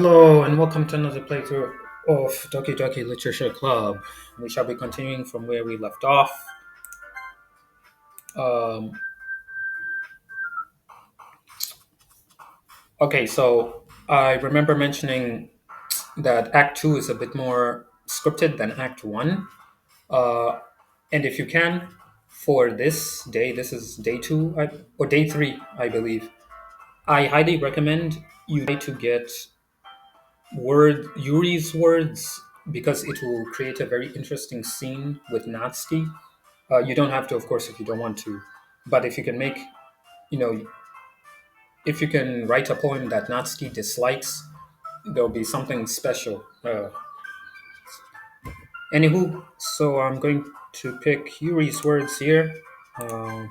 Hello and welcome to another playthrough of Doki Doki Literature Club. We shall be continuing from where we left off. Um, okay, so I remember mentioning that Act 2 is a bit more scripted than Act 1. Uh, and if you can, for this day, this is day 2 or day 3, I believe, I highly recommend you try to get Yuri's words because it will create a very interesting scene with Natsuki. You don't have to, of course, if you don't want to. But if you can make, you know, if you can write a poem that Natsuki dislikes, there'll be something special. Anywho, so I'm going to pick Yuri's words here. Um,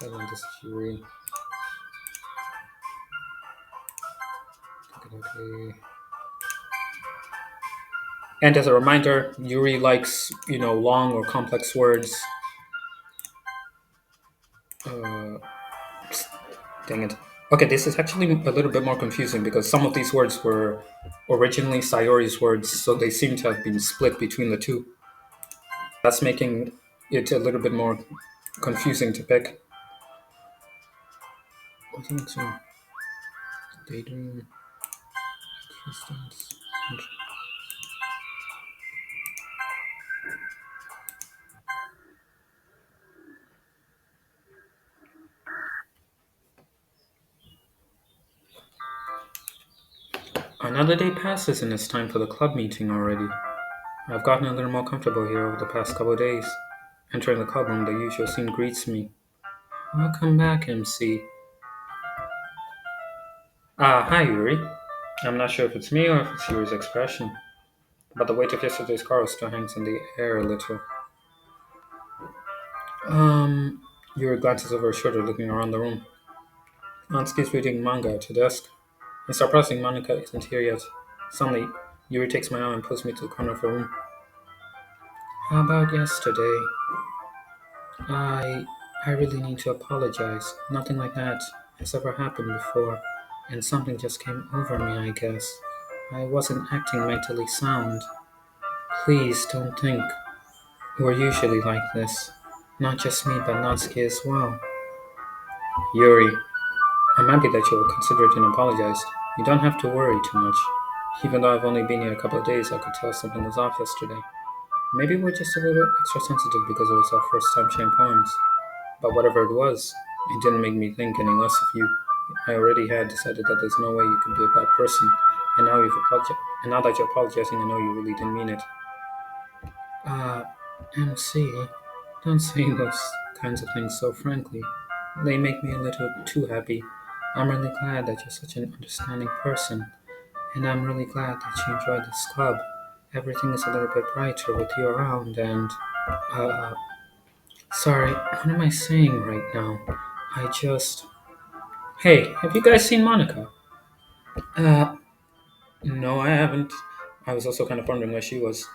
this is Yuri. Okay. And as a reminder, Yuri likes, long or complex words. Uh, Dang it. Okay, this is actually a little bit more confusing because some of these words were originally Sayori's words, so they seem to have been split between the two. That's making it a little bit more confusing to pick. I think so. Daydream, existence. Another day passes and it's time for the club meeting already. I've gotten a little more comfortable here over the past couple of days. Entering the club room, the usual scene greets me. Welcome back, MC. Hi, Yuri. I'm not sure if it's me or if it's Yuri's expression, but the weight of yesterday's quarrel still hangs in the air a little. Yuri glances over her shoulder, looking around the room. Natsuki's reading manga at her desk. It's surprising Monica isn't here yet. Suddenly, Yuri takes my arm and pulls me to the corner of the room. How about yesterday? I I really need to apologize. Nothing like that has ever happened before, and something just came over me, I guess. I wasn't acting mentally sound. Please don't think we're usually like this. Not just me, but Natsuki as well. Yuri, I'm happy that you considered and apologized. You don't have to worry too much. Even though I've only been here a couple of days, I could tell something was off yesterday. Maybe we're just a little extra sensitive because it was our first time sharing poems. But whatever it was, it didn't make me think any less of you. I already had decided that there's no way you could be a bad person, and now that you're apologizing, I know you really didn't mean it. Uh, MC, don't say those kinds of things so frankly. They make me a little too happy. I'm really glad that you're such an understanding person, and I'm really glad that you enjoyed this club. Everything is a little bit brighter with you around, and, uh, sorry, what am I saying right now? I just. Hey, have you guys seen Monica? Uh, no, I haven't. I was also kind of wondering where she was.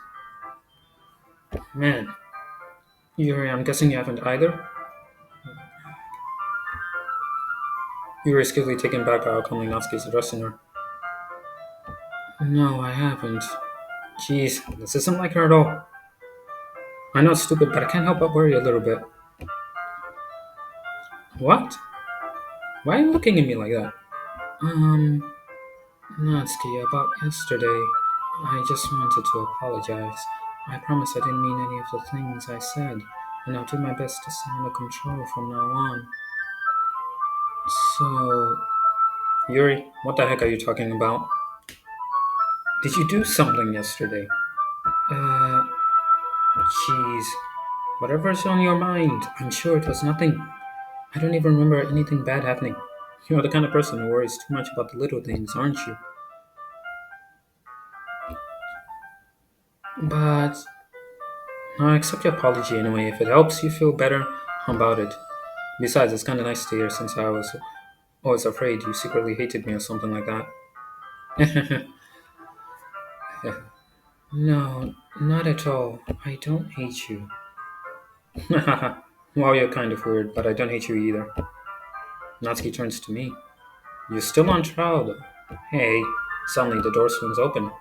Man, Yuri, I'm guessing you haven't either? Yuri is skillfully taken back by how calmly Natsuki is addressing her. No, I haven't. Jeez, this isn't like her at all. I know it's stupid, but I can't help but worry a little bit. What? Why are you looking at me like that? Um, Natsuki, about yesterday, I just wanted to apologize. I promise I didn't mean any of the things I said, and I'll do my best to stay under control from now on. So, Yuri, what the heck are you talking about? Did you do something yesterday? Uh, Jeez. Whatever's on your mind, I'm sure it was nothing. I don't even remember anything bad happening. You're the kind of person who worries too much about the little things, aren't you? But I accept your apology anyway. If it helps you feel better about it. Besides, it's kind of nice to hear since I was always afraid you secretly hated me or something like that. No, not at all. I don't hate you. Well, you're kind of weird, but I don't hate you either. Natsuki turns to me. You're still on trial, though. Hey, suddenly the door swings open.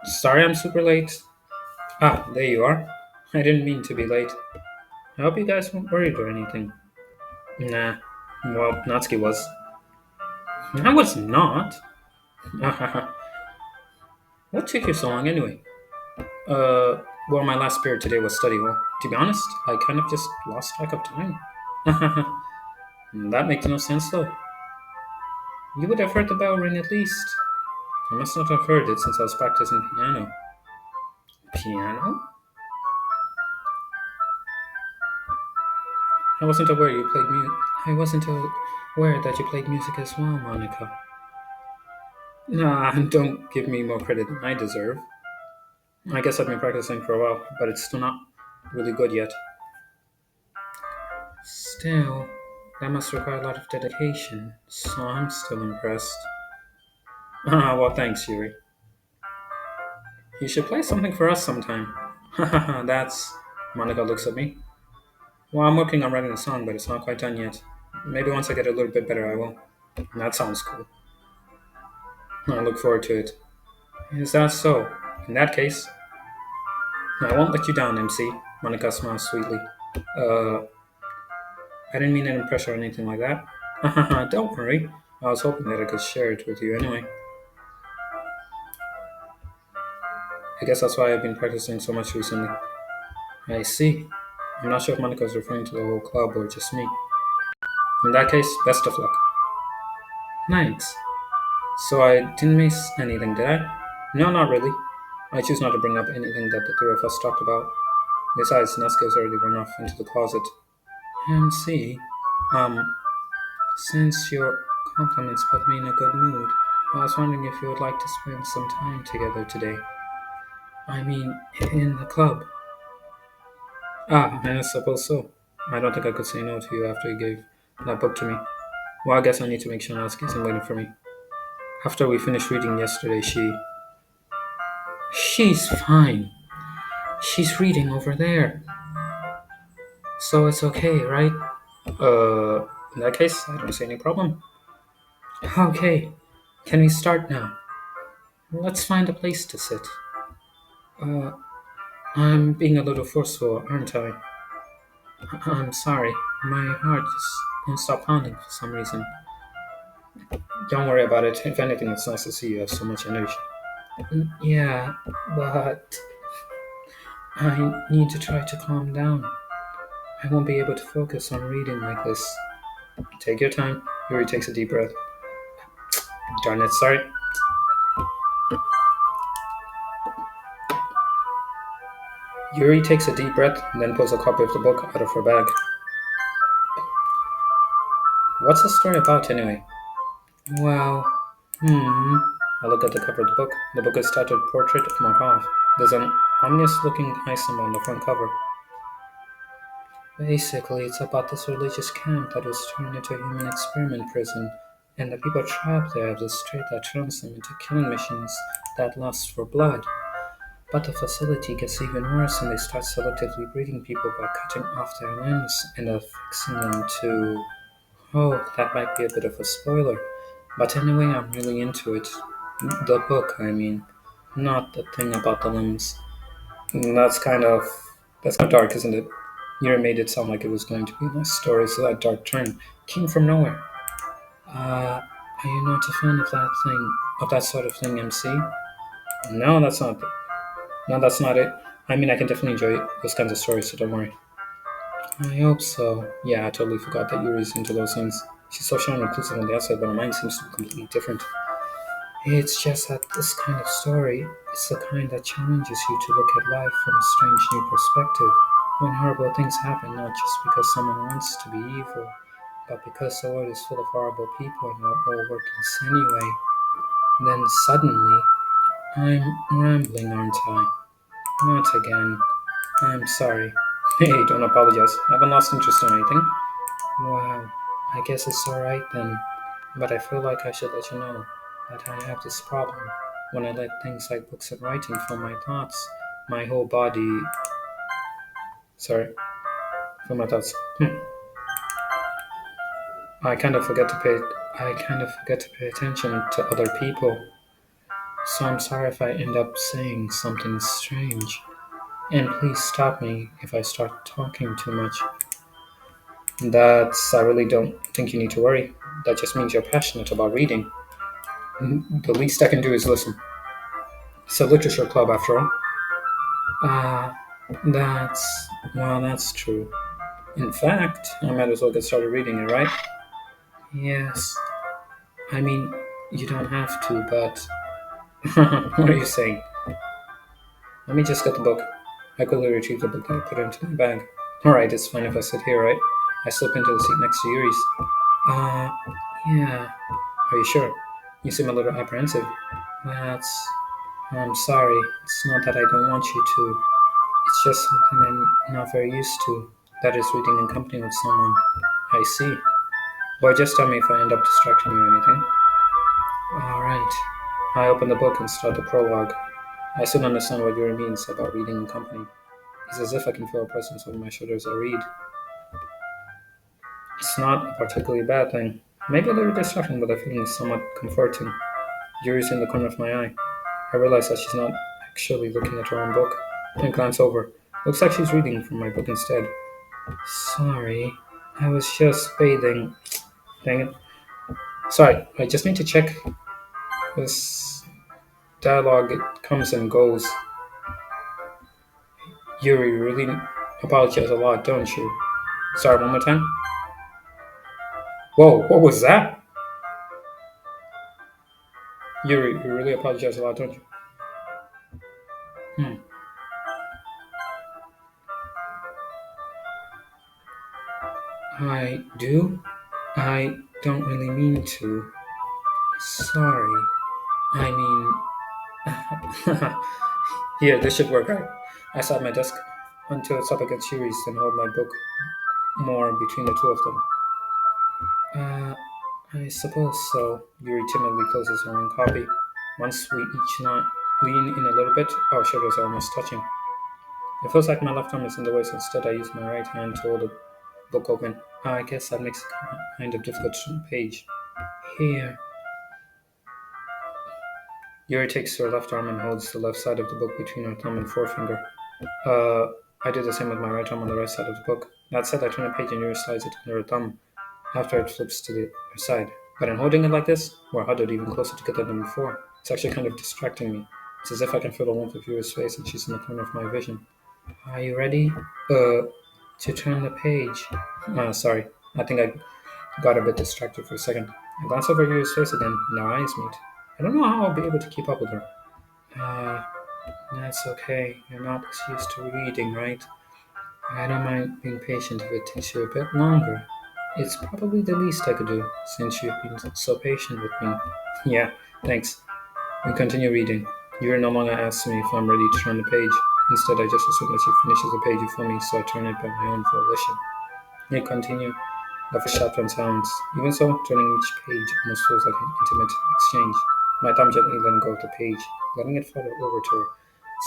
Sorry I'm super late. Ah, there you are. I didn't mean to be late. I hope you guys weren't worried or anything. Nah. Well, Natsuki was. I was not. What took you so long anyway? Well, my last period today was study. Well, to be honest, I kind of just lost track of time. That makes no sense though. You would have heard the bell ring at least. I must not have heard it since I was practicing piano. Piano? I wasn't aware you played music. I wasn't aware that you played music as well, Monica. Nah, don't give me more credit than I deserve. I guess I've been practicing for a while, but it's still not really good yet. Still, that must require a lot of dedication, so I'm still impressed. Ah, well, thanks, Yuri. You should play something for us sometime. Haha, that's. Monica looks at me. Well, I'm working on writing a song, but it's not quite done yet. Maybe once I get a little bit better, I will. That sounds cool. I look forward to it. Is that so? In that case, I won't let you down, MC. Monica smiles sweetly. Uh, I didn't mean any pressure or anything like that. Don't worry. I was hoping that I could share it with you anyway. I guess that's why I've been practicing so much recently. I see. I'm not sure if Monica was referring to the whole club or just me. In that case, best of luck. Thanks. So I didn't miss anything, did I? No, not really. I choose not to bring up anything that the three of us talked about. Besides, Natsuki's already run off into the closet. MC, um, since your compliments put me in a good mood, I was wondering if you would like to spend some time together today. I mean, in the club. Ah, I suppose so. I don't think I could say no to you after you gave that book to me. Well, I guess I need to make sure Natsuki isn't waiting for me. After we finished reading yesterday, She's fine. She's reading over there. So it's okay, right? In that case, I don't see any problem. Okay, can we start now? Let's find a place to sit. Uh, I'm being a little forceful, aren't I? I'm sorry. My heart just won't stop pounding for some reason. Don't worry about it. If anything, it's nice to see you have so much energy. Yeah, but I need to try to calm down. I won't be able to focus on reading like this. Take your time. Yuri takes a deep breath. Darn it, sorry. Yuri takes a deep breath and then pulls a copy of the book out of her bag. What's the story about anyway? Well, I look at the cover of the book. The book is titled Portrait of Markov. There's an ominous looking eye symbol on the front cover. Basically, it's about this religious camp that was turned into a human experiment prison, and the people trapped there have this trait that turns them into killing machines that lust for blood. But the facility gets even worse and they start selectively breeding people by cutting off their limbs and affixing them to. Oh, that might be a bit of a spoiler. But anyway, I'm really into it. The book, I mean. Not the thing about the limbs. That's kind of dark, isn't it? You made it sound like it was going to be a nice story, so that dark turn came from nowhere. Are you not a fan of that sort of thing, MC? No, that's not. No, that's not it. I mean, I can definitely enjoy those kinds of stories, so don't worry. I hope so. Yeah, I totally forgot that Yuri's into those things. She's so shy and inclusive on the outside, but her mind seems to be completely different. It's just that this kind of story is the kind that challenges you to look at life from a strange new perspective. When horrible things happen, not just because someone wants to be evil, but because the world is full of horrible people and we're all worthless anyway. Then suddenly, I'm rambling, aren't I? Not again. I'm sorry. Hey, don't apologize. I haven't lost interest in anything. Wow, I guess it's alright then. But I feel like I should let you know that I have this problem. When I let things like books and writing fill my thoughts, my whole body. Sorry, fill my thoughts. I kind of forget to pay I kind of forget to pay attention to other people, so I'm sorry if I end up saying something strange. And please stop me if I start talking too much. I really don't think you need to worry. That just means you're passionate about reading. The least I can do is listen. It's a literature club after all. Uh, that's true. In fact, I might as well get started reading it, right? Yes. I mean, you don't have to, but. What are you saying? Let me just get the book. I quickly retrieve the book and put it into my bag. Alright, it's fine if I sit here, right? I slip into the seat next to Yuri's. Uh, yeah. Are you sure? You seem a little apprehensive. That's. I'm sorry. It's not that I don't want you to. It's just something I'm not very used to. That is reading in company with someone. I see. Boy, just tell me if I end up distracting you or anything. Alright. I open the book and start the prologue. I still understand what Yuri means about reading in company. It's as if I can feel a presence over my shoulders as I read. It's not a particularly bad thing. Maybe a little distracting, but the feeling is somewhat comforting. Yuri's in the corner of my eye. I realize that she's not actually looking at her own book. I glance over. Looks like she's reading from my book instead. Sorry, I was just bathing. Dang it. Sorry, I just need to check this dialogue. It comes and goes. Yuri, you really apologize a lot, don't you? Sorry, one more time. Whoa, what was that? Yuri, you really apologize a lot, don't you? Hmm. I do? I don't really mean to. Sorry. I mean. Here, this should work. I sat at my desk until it's up against Yuri's, then hold my book more between the two of them. I suppose so. Yuri timidly closes her own copy. Once we each lean in a little bit, our shoulders are almost touching. It feels like my left arm is in the way, so instead I use my right hand to hold the book open. I guess that makes it kind of difficult to turn the page. Here. Yuri takes her left arm and holds the left side of the book between her thumb and forefinger. Uh, I do the same with my right arm on the right side of the book. That said, I turn the page and Yuri slides it under her thumb after it flips to the other side. But in holding it like this, we're huddled even closer together than before. It's actually kind of distracting me. It's as if I can feel the warmth of Yuri's face and she's in the corner of my vision. Are you ready? To turn the page. Sorry. I think I got a bit distracted for a second. I glance over Yuri's face again, and our eyes meet. I don't know how I'll be able to keep up with her. Uh, that's okay. You're not as used to reading, right? I don't mind being patient if it takes you a bit longer. It's probably the least I could do, since you've been so patient with me. Yeah, thanks. We continue reading. Yuri no longer asks me if I'm ready to turn the page. Instead, I just assume that she finishes the page before me, so I turn it by my own volition. We continue. The first chapter in silence. Even so, turning each page almost feels like an intimate exchange. My thumb gently letting go of the page, letting it flutter over to her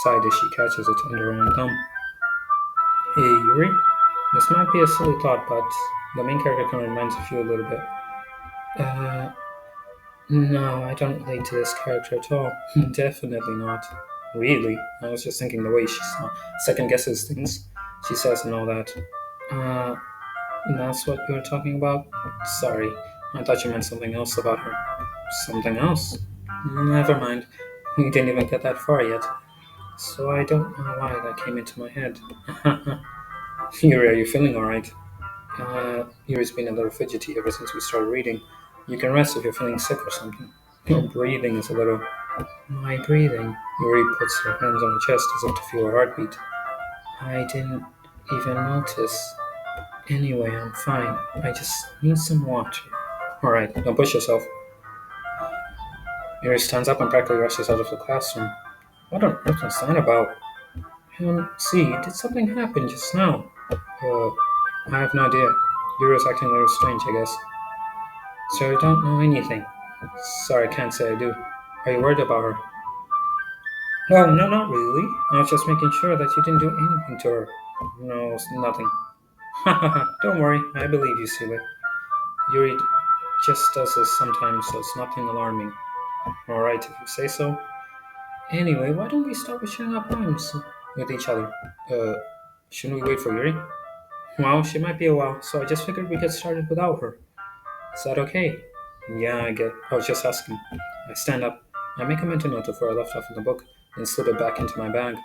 side as she catches it under her own thumb. Hey, Yuri. This might be a silly thought, but the main character kind of reminds of you a little bit. Uh, no, I don't relate to this character at all. Definitely not. Really? I was just thinking the way she second guesses things, she says and all that. Uh, that's what you were talking about? Sorry, I thought you meant something else about her. Something else? Never mind. We didn't even get that far yet. So I don't know why that came into my head. Yuri, are you feeling alright? Yuri's been a little fidgety ever since we started reading. You can rest if you're feeling sick or something. Your breathing is a little. My breathing? Yuri puts her hands on her chest as if to feel her heartbeat. I didn't even notice. Anyway, I'm fine. I just need some water. Alright, don't push yourself. Yuri stands up and practically rushes out of the classroom. What on earth was that about? See, did something happen just now? I have no idea. Yuri was acting a little strange, I guess. So I don't know anything. Sorry, I can't say I do. Are you worried about her? Well, no, not really. I was just making sure that you didn't do anything to her. No, nothing. Hahaha, don't worry. I believe you, Sila. Yuri just does this sometimes, so it's nothing alarming. Alright, if you say so. Anyway, why don't we start with sharing our poems with each other? Uh, shouldn't we wait for Yuri? Well, she might be a while, so I just figured we get started without her. Is that okay? Yeah, I get. I was just asking. I stand up. I make a mental note of where I left off in the book, and slip it back into my bag.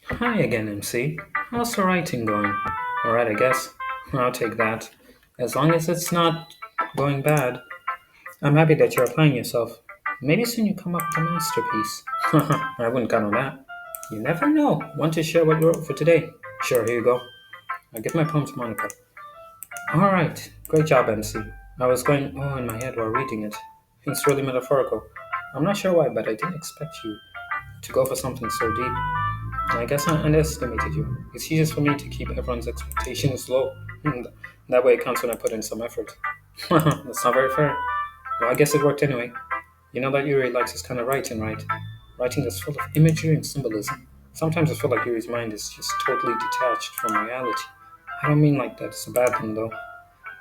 Hi again, MC. How's the writing going? Alright, I guess. I'll take that. As long as it's not going bad. I'm happy that you're applying yourself. Maybe soon you come up with a masterpiece. I wouldn't count on that. You never know. Want to share what you wrote for today? Sure, here you go. I'll give my poem to Monica. Alright, great job, MC. I was going oh in my head while reading it. It's really metaphorical. I'm not sure why, but I didn't expect you to go for something so deep. I guess I underestimated you. It's easiest for me to keep everyone's expectations low. That way it counts when I put in some effort. That's not very fair. Well, I guess it worked anyway. You know that Yuri likes his kind of writing, right? Writing that's full of imagery and symbolism. Sometimes I feel like Yuri's mind is just totally detached from reality. I don't mean like that it's a bad thing though.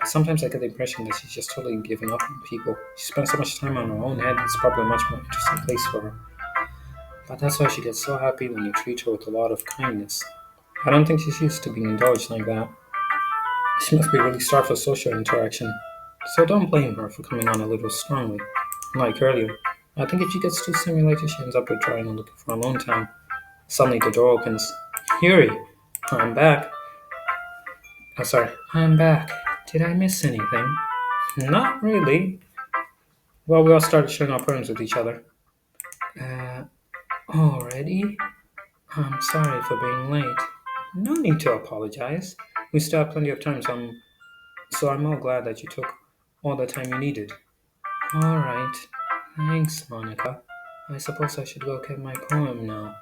But sometimes I get the impression that she's just totally giving up on people. She spends so much time on her own head, it's probably a much more interesting place for her. But that's why she gets so happy when you treat her with a lot of kindness. I don't think she's used to being indulged like that. She must be really starved for social interaction. So don't blame her for coming on a little strongly. Like earlier, I think if she gets too stimulated, she ends up withdrawing and looking for alone time. Suddenly the door opens. Yuri, I'm back. Oh, sorry, I'm back. Did I miss anything? Not really. Well, we all started sharing our poems with each other. Uh, already? I'm sorry for being late. No need to apologize. We still have plenty of time, so I'm all glad that you took all the time you needed. Alright. Thanks, Monica. I suppose I should go get my poem now.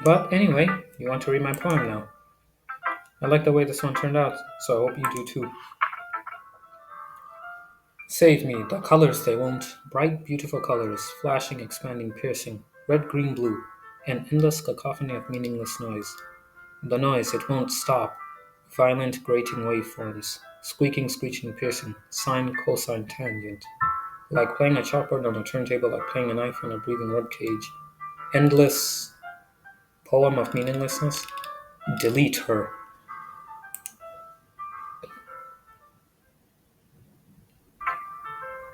But anyway, you want to read my poem now? I like the way this one turned out, so I hope you do too. Save me, the colors they won't. Bright, beautiful colors, flashing, expanding, piercing. Red, green, blue. An endless cacophony of meaningless noise. The noise, it won't stop. Violent, grating waveforms. Squeaking, screeching, piercing. Sine, cosine, tangent. Like playing a chalkboard on a turntable, like playing a knife on a breathing rib cage. Endless poem of meaninglessness. Delete her.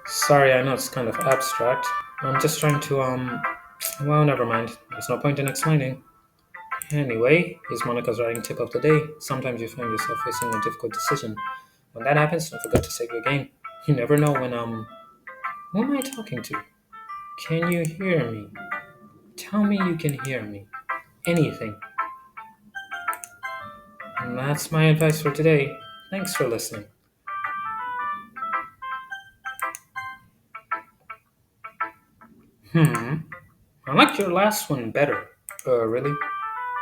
Sorry, I know it's kind of abstract. I'm just trying to, well, never mind. There's no point in explaining. Anyway, here's Monica's writing tip of the day. Sometimes you find yourself facing a difficult decision. When that happens, don't forget to save your game. You never know when, who am I talking to? Can you hear me? Tell me you can hear me. Anything. And that's my advice for today. Thanks for listening. Hmm, I liked your last one better. Really?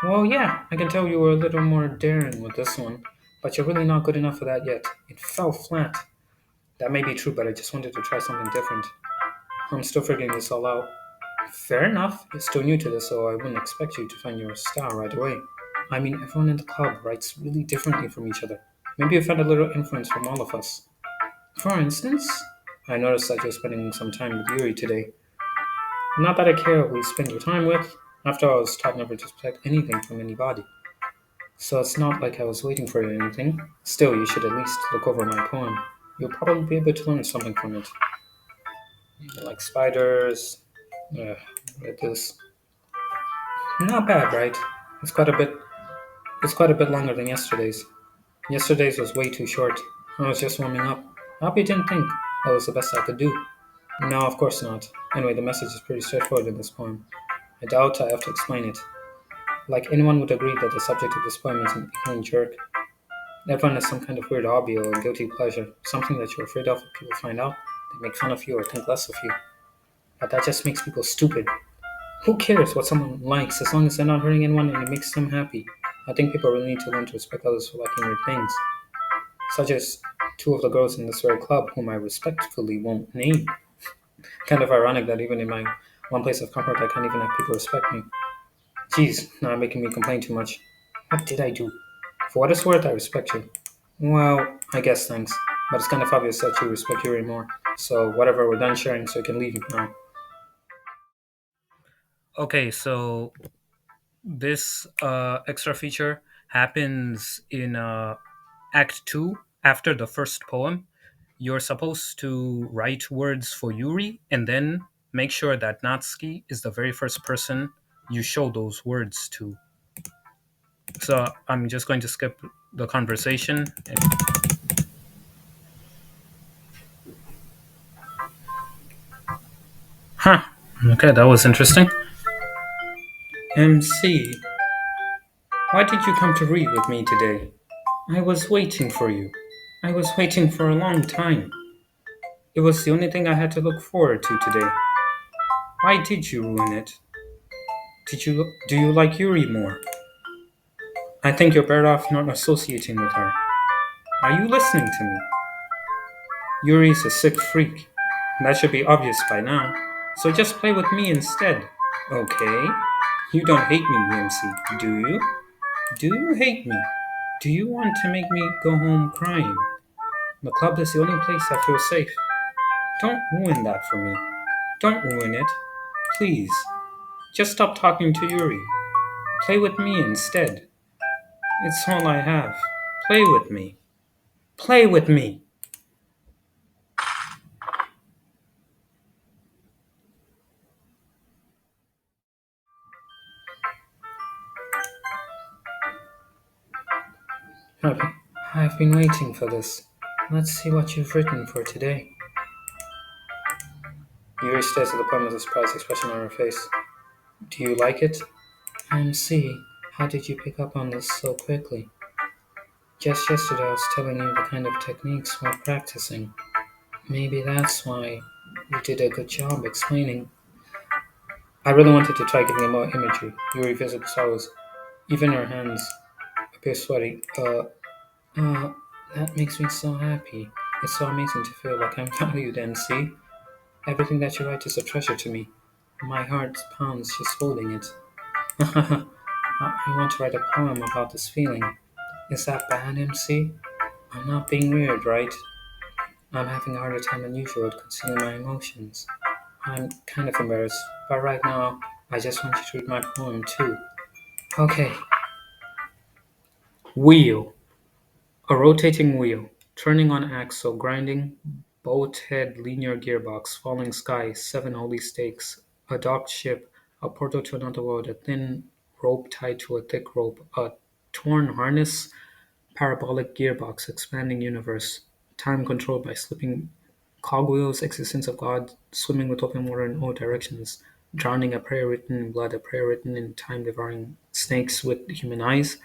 Well, yeah, I can tell you were a little more daring with this one, but you're really not good enough for that yet. It fell flat. That may be true, but I just wanted to try something different. I'm still figuring this all out. Fair enough, you're still new to this, so I wouldn't expect you to find your style right away. I mean, everyone in the club writes really differently from each other. Maybe you found a little influence from all of us. For instance, I noticed that you're spending some time with Yuri today. Not that I care who you spend your time with. After all, I was taught never to expect anything from anybody. So it's not like I was waiting for you or anything. Still, you should at least look over my poem. You'll probably be able to learn something from it. Like spiders. Like this. Not bad, right? It's quite a bit. It's quite a bit longer than yesterday's. Yesterday's was way too short. I was just warming up. I hope you didn't think that was the best I could do. No, of course not. Anyway, the message is pretty straightforward in this poem. I doubt I have to explain it. Like anyone would agree that the subject of this poem is an ignorant jerk. Everyone has some kind of weird hobby or guilty pleasure, something that you're afraid of if people find out, they make fun of you or think less of you. But that just makes people stupid. Who cares what someone likes as long as they're not hurting anyone and it makes them happy? I think people really need to learn to respect others for liking weird things, such as two of the girls in this very club whom I respectfully won't name. Kind of ironic that even in my one place of comfort I can't even have people respect me. Geez, now you're making me complain too much. What did I do? For what it's worth, I respect you. Well, I guess thanks. But it's kind of obvious that you respect Yuri more. So whatever, we're done sharing, so you can leave now. Okay, so this extra feature happens in Act 2 after the first poem. You're supposed to write words for Yuri and then make sure that Natsuki is the very first person you show those words to. So I'm just going to skip the conversation. Huh. Okay, that was interesting. MC, why did you come to read with me today? I was waiting for you. I was waiting for a long time. It was the only thing I had to look forward to today. Why did you ruin it? Do you like Yuri more? I think you're better off not associating with her. Are you listening to me? Yuri's a sick freak. That should be obvious by now. So just play with me instead. Okay? You don't hate me, MC, do you? Do you hate me? Do you want to make me go home crying? The club is the only place I feel safe. Don't ruin that for me. Don't ruin it. Please. Just stop talking to Yuri. Play with me instead. It's all I have. Play with me. Play with me. I've, I've been waiting for this. Let's see what you've written for today. Yuri stares at the poem with a surprised expression on her face. Do you like it? MC, how did you pick up on this so quickly? Just yesterday I was telling you the kind of techniques we're practicing. Maybe that's why you did a good job explaining. I really wanted to try giving you more imagery. Yuri visibly sorrows. Even her hands appear sweaty. Uh, that makes me so happy. It's so amazing to feel like I'm valued and see. Everything that you write is a treasure to me. My heart pounds just holding it. I want to write a poem about this feeling. Is that bad, MC? I'm not being weird, right? I'm having a harder time than usual at concealing my emotions. I'm kind of embarrassed, but right now, I just want you to read my poem too. Okay. Wheel. A rotating wheel. Turning on axle, grinding, boat head, linear gearbox, falling sky, 7 holy stakes, a docked ship, a portal to another world, a thin rope tied to a thick rope, a torn harness, parabolic gearbox, expanding universe, time controlled by slipping cogwheels, existence of God, swimming with open water in all directions, drowning, a prayer written in blood, a prayer written in time, devouring snakes with human eyes,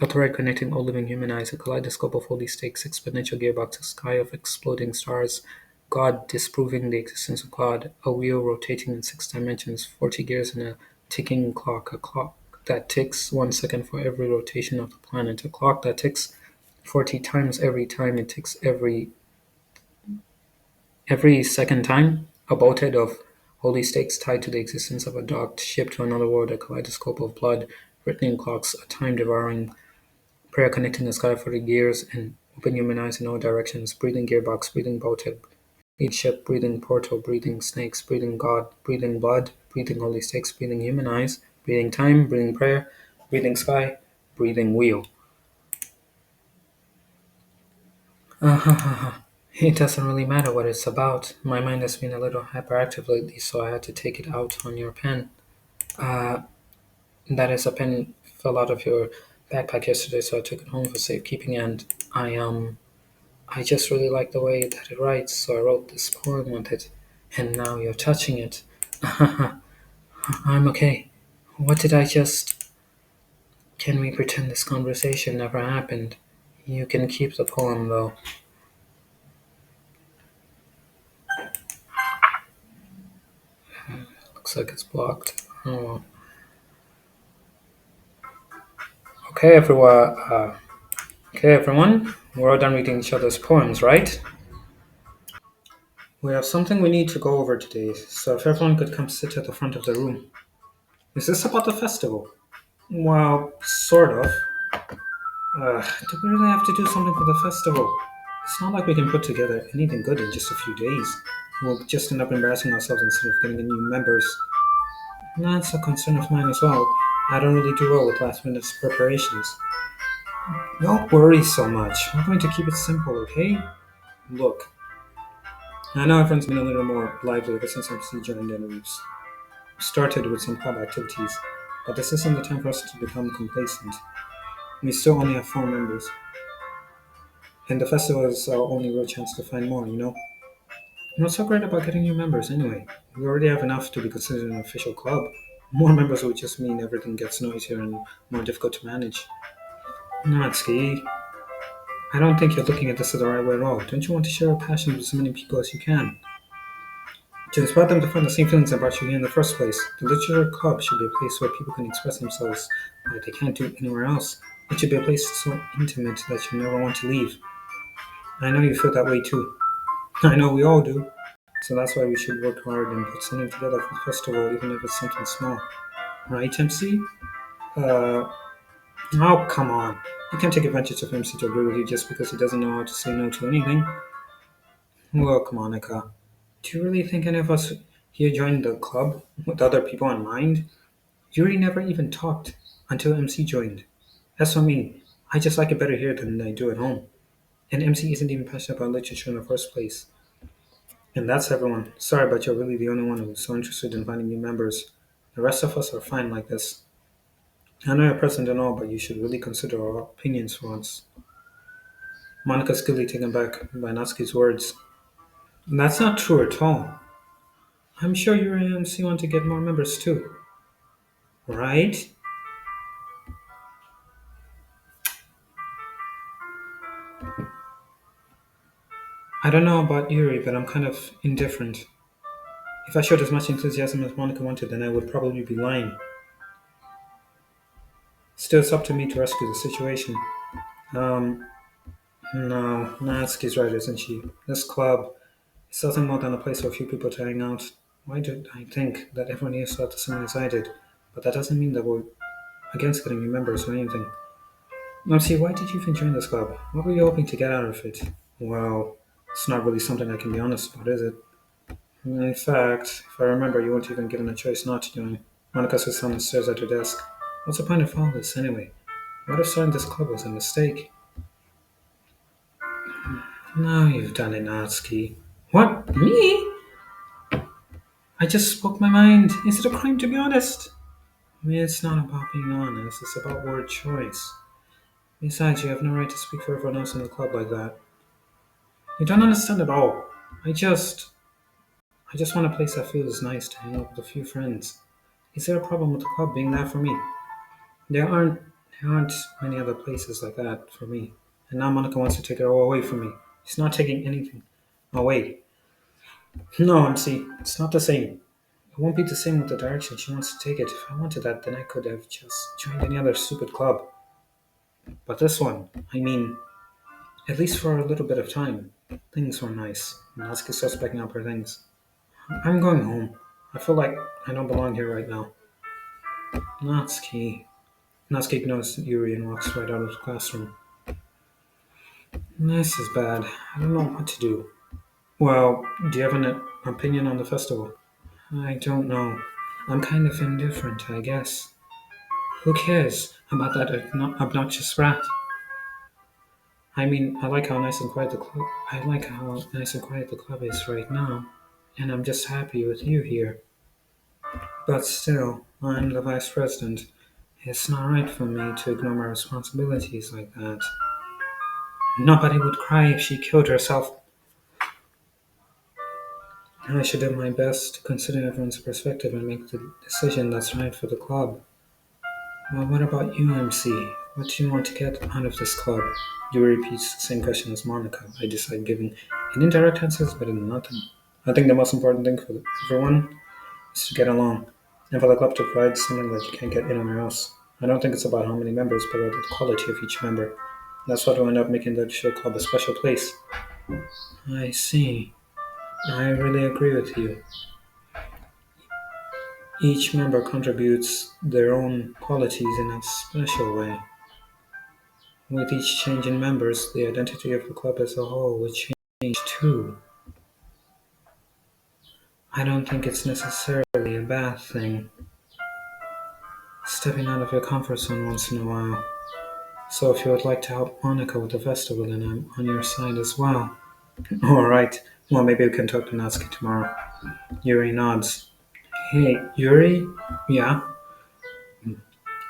a thread connecting all living human eyes, a kaleidoscope of holy stakes, exponential gearbox, a sky of exploding stars, God disproving the existence of God, a wheel rotating in 6 dimensions, 40 gears in a ticking clock, a clock that ticks 1 second for every rotation of the planet, a clock that ticks 40 times every time it ticks every second time, a bolthead of holy stakes tied to the existence of a docked ship to another world, a kaleidoscope of blood, written in clocks, a time-devouring prayer connecting the sky for the gears, and open human eyes in all directions, breathing gearbox, breathing bolthead, breathing ship, breathing portal, breathing snakes, breathing God, breathing blood, breathing holy stakes, breathing human eyes, breathing time, breathing prayer, breathing sky, breathing wheel. It doesn't really matter what it's about. My mind has been a little hyperactive lately, so I had to take it out on your pen. Uh, that is, a pen fell out of your backpack yesterday, so I took it home for safekeeping, and I just really like the way that it writes, so I wrote this poem with it, and now you're touching it. I'm okay. What did I just. Can we pretend this conversation never happened? You can keep the poem, though. Looks like it's blocked. Oh, well. Okay, everyone. We're all done reading each other's poems, right? We have something we need to go over today, so if everyone could come sit at the front of the room. Is this about the festival? Well, sort of. Do we really have to do something for the festival? It's not like we can put together anything good in just a few days. We'll just end up embarrassing ourselves instead of getting new members. That's a concern of mine as well. I don't really do well with last minute preparations. Don't worry so much. We're going to keep it simple, okay? Look, I know everyone's been a little more lively ever since MC joined and we've started with some club activities, but this isn't the time for us to become complacent. We still only have 4 members, and the festival is our only real chance to find more, you know? What's so great about getting new members anyway? We already have enough to be considered an official club. More members would just mean everything gets noisier and more difficult to manage. Natsuki, I don't think you're looking at this the right way at all. Don't you want to share your passion with as many people as you can? To inspire them to find the same feelings that brought you here in the first place, the literature club should be a place where people can express themselves like they can't do anywhere else. It should be a place so intimate that you never want to leave. I know you feel that way too. I know we all do. So that's why we should work hard and put something together for the festival, even if it's something small. Right, MC? Uh, oh, come on. You can't take advantage of MC to agree with you just because he doesn't know how to say no to anything. Look, Monica, do you really think any of us here joined the club with other people in mind? Yuri never even talked until MC joined. As for me, I just like it better here than I do at home. And MC isn't even passionate about literature in the first place. And that's everyone. Sorry, but you're really the only one who's so interested in finding new members. The rest of us are fine like this. I know you're present and all, but you should really consider our opinions for once. Monica's clearly taken back by Natsuki's words. That's not true at all. I'm sure you and MC want to get more members too, right? I don't know about Yuri, but I'm kind of indifferent. If I showed as much enthusiasm as Monica wanted, then I would probably be lying. Still, it's up to me to rescue the situation. Um, no, Natsuki's right, isn't she? This club is nothing more than a place for a few people to hang out. Why did I think that everyone here thought the same as I did? But that doesn't mean that we're against getting new members or anything. MC, why did you even join this club? What were you hoping to get out of it? Well, it's not really something I can be honest about, is it? In fact, if I remember, you weren't even given a choice not to join. Monica sits on the stairs at her desk. What's the point of all this, anyway? What if starting this club was a mistake? Now you've done it, Natsuki. What? Me? I just spoke my mind. Is it a crime to be honest? It's not about being honest, it's about word choice. Besides, you have no right to speak for everyone else in the club like that. You don't understand at all. I just I just want a place that feels nice to hang out with a few friends. Is there a problem with the club being that for me? There aren't there aren't many other places like that for me. And now Monica wants to take it all away from me. She's not taking anything away. No, MC, it's not the same. It won't be the same with the direction she wants to take it. If I wanted that, then I could have just joined any other stupid club. But this one, I mean, at least for a little bit of time, things were nice. Natsuki starts packing up her things. I'm going home. I feel like I don't belong here right now. Natsuki. Natsuki ignores Yuri and walks right out of the classroom. This is bad. I don't know what to do. Well, do you have an opinion on the festival? I don't know. I'm kind of indifferent, I guess. Who cares about that obnoxious rat? I mean, I like how nice and quiet the club. I like how nice and quiet the club is right now, and I'm just happy with you here. But still, I'm the vice president. It's not right for me to ignore my responsibilities like that. Nobody would cry if she killed herself. I should do my best to consider everyone's perspective and make the decision that's right for the club. Well, what about you, MC? What do you want to get out of this club? You repeats the same question as Monica. I decide giving an indirect answer is better than nothing. I think the most important thing for everyone is to get along, and for the club to provide something that you can't get anywhere else. I don't think it's about how many members, but about the quality of each member. That's what will end up making the show club a special place. I see. I really agree with you. Each member contributes their own qualities in a special way. With each change in members, the identity of the club as a whole would change too. I don't think it's necessarily a bad thing, stepping out of your comfort zone once in a while. So if you would like to help Monica with the festival, then I'm on your side as well. Alright, well maybe we can talk to Natsuki tomorrow. Yuri nods. Hey, Yuri? Yeah?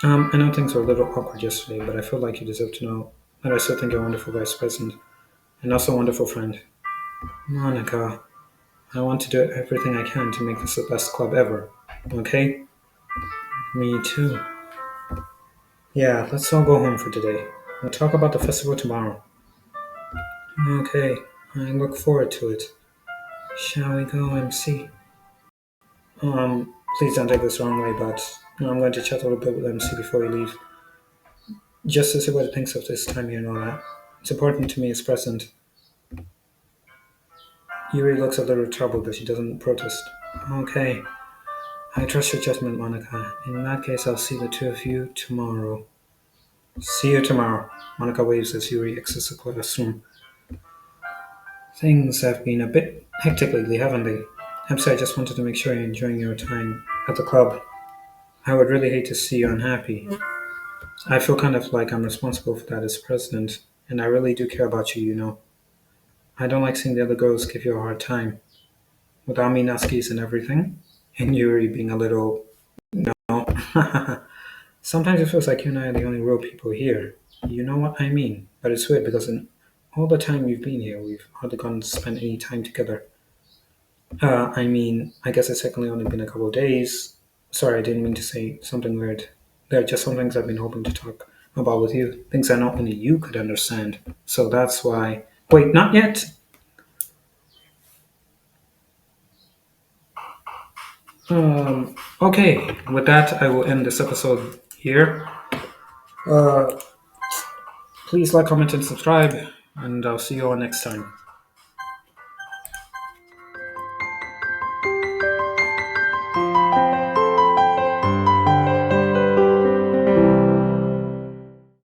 I know things were a little awkward yesterday, but I feel like you deserve to know that I still think you're a wonderful vice president, and also a wonderful friend. Monica, I want to do everything I can to make this the best club ever. Okay? Me too. Yeah, let's all go home for today. We'll talk about the festival tomorrow. Okay, I look forward to it. Shall we go, MC? Please don't take this the wrong way, but I'm going to chat a little bit with MC before we leave. Just to see what he thinks of this time here and all that. It's important to me as present. Yuri looks a little troubled, but she doesn't protest. Okay, I trust your judgment, Monica. In that case, I'll see the two of you tomorrow. See you tomorrow. Monica waves as Yuri exits the classroom. Things have been a bit hectic lately, haven't they? MC, I just wanted to make sure you're enjoying your time at the club. I would really hate to see you unhappy. I feel kind of like I'm responsible for that as president, and I really do care about you. I don't like seeing the other girls give you a hard time. Without me Naskis and everything, and Yuri being a little, no. Sometimes it feels like you and I are the only real people here. You know what I mean? But it's weird because in all the time we've been here, we've hardly gotten to spend any time together. I guess it's technically only been a couple of days. Sorry, I didn't mean to say something weird. There are just some things I've been hoping to talk about with you. Things that not only you could understand. So that's why. Wait, not yet. Okay, with that, I will end this episode here. Uh, Please like, comment, and subscribe, and I'll see you all next time.